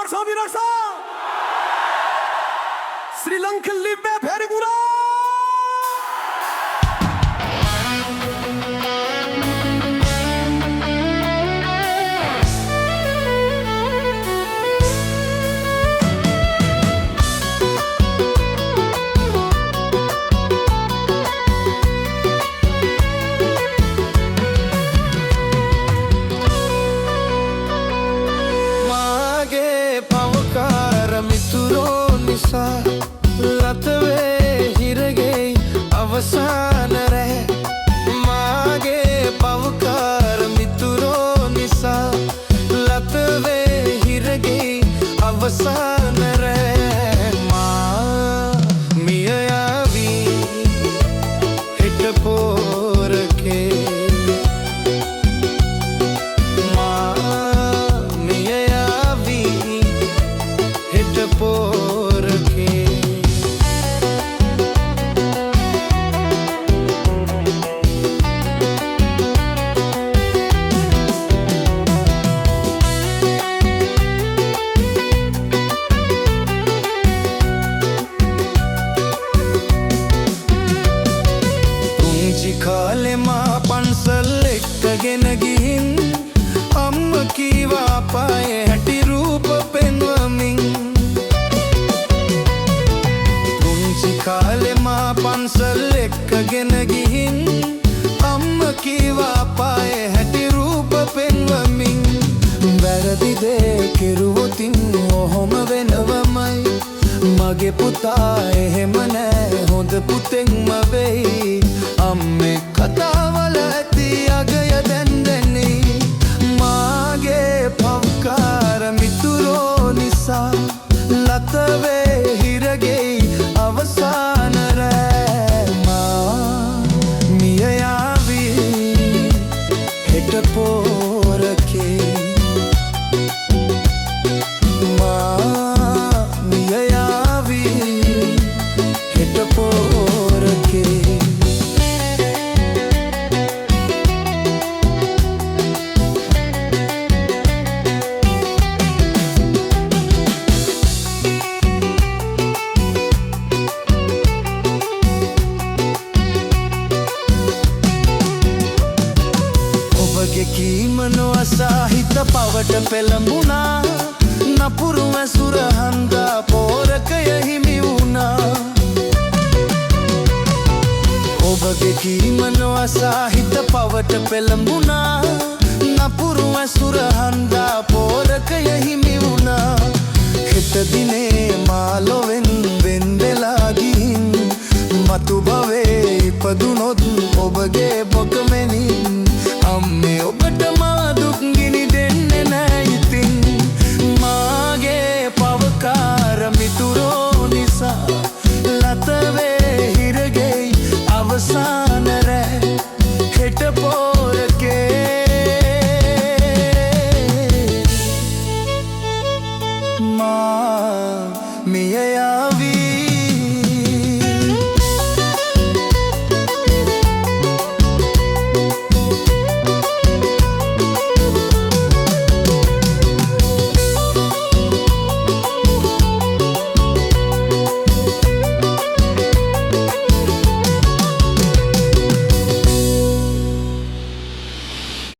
Swami Raksa Sri Lankan Live Perigura ලතවේ හිරගෙයි අවසාන රැ මාගේ පවකාර මිතුරෝ නිසා ලතවේ හිරගෙයි අවසාන රැ මා මිය යාවී හෙට පෝරකේ මා මිය යාවී හෙට පෝරකේ කාලේ මා පන්සල් එක්කගෙන ගිහින් අම්ම කීවා පායේ හැටි රූප පෙන්වමින් පුංචි කාලේ මා පන්සල් එක්කගෙන ගිහින් අම්ම කීවා පායේ හැටි රූප පෙන්වමින් වැරදි දේ කෙරුවොතින් ඔහොම වෙනවමයි මගේ පුතා එහෙම නෑ හොඳ පුතෙක්ම වෙයි අම්මේ කතාවල ඇති අගය දැන් දැනී මාගේ පව්කාර මිතුරෝ නිසා ලතවේ හිරගෙයි අවසාන රෑ මා මිය යාවී හෙට පෝරකේ කීම නොඅසා හිත පවට පෙළඹුණා නපුරු ඇසුර හන්දා පෝරකය හිමි වුණා ඔබගේ කීම නොඅසා හිත පවට පෙළඹුණා නපුරු ඇසුර හන්දා පෝරකය හිමි